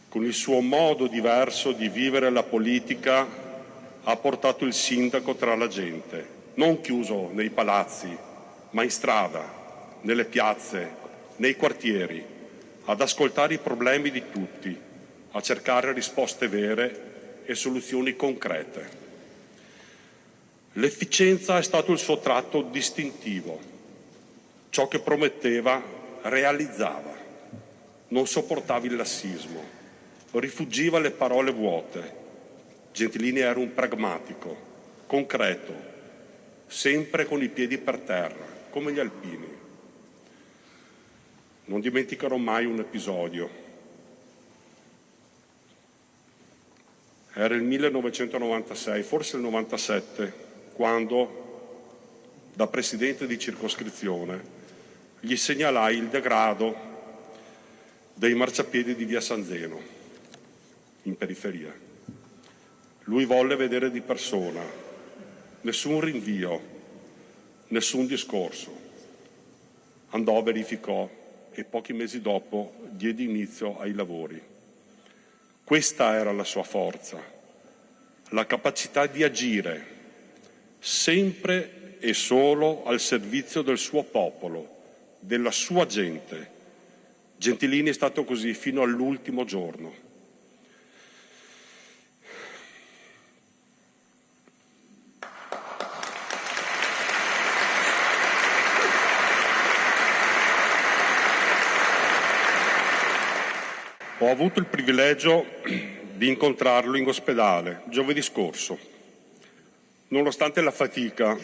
Con il suo modo diverso di vivere la politica ha portato il sindaco tra la gente, non chiuso nei palazzi, ma in strada, nelle piazze, nei quartieri, ad ascoltare i problemi di tutti, a cercare risposte vere e soluzioni concrete. L'efficienza è stato il suo tratto distintivo. Ciò che prometteva realizzava. Non sopportava il lassismo, rifuggiva le parole vuote. Gentilini era un pragmatico, concreto, sempre con i piedi per terra, come gli alpini. Non dimenticherò mai un episodio. Era il 1996, forse il 97, quando, da presidente di circoscrizione, gli segnalai il degrado dei marciapiedi di via San Zeno, in periferia. Lui volle vedere di persona, nessun rinvio, nessun discorso. Andò, verificò e pochi mesi dopo diede inizio ai lavori. Questa era la sua forza, la capacità di agire sempre e solo al servizio del suo popolo, della sua gente. Gentilini è stato così fino all'ultimo giorno. Ho avuto il privilegio di incontrarlo in ospedale giovedì scorso. Nonostante la fatica,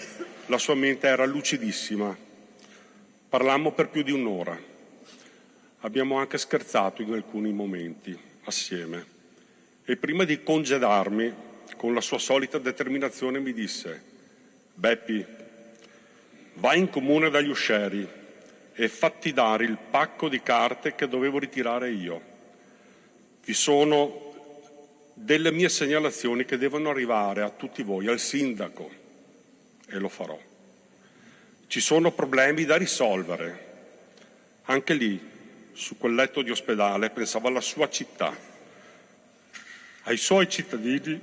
la sua mente era lucidissima. Parlammo per più di un'ora. Abbiamo anche scherzato in alcuni momenti assieme. E prima di congedarmi, con la sua solita determinazione, mi disse: Beppi, vai in comune dagli uscieri e fatti dare il pacco di carte che dovevo ritirare io. Vi sono delle mie segnalazioni che devono arrivare a tutti voi, al sindaco, e lo farò. Ci sono problemi da risolvere. Anche lì, su quel letto di ospedale, pensavo alla sua città, ai suoi cittadini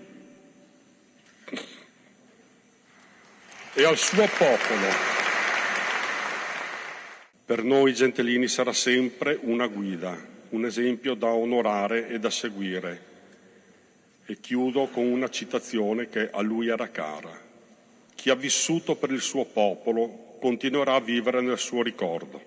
e al suo popolo. Per noi Gentilini sarà sempre una guida, un esempio da onorare e da seguire. E chiudo con una citazione che a lui era cara. Chi ha vissuto per il suo popolo continuerà a vivere nel suo ricordo.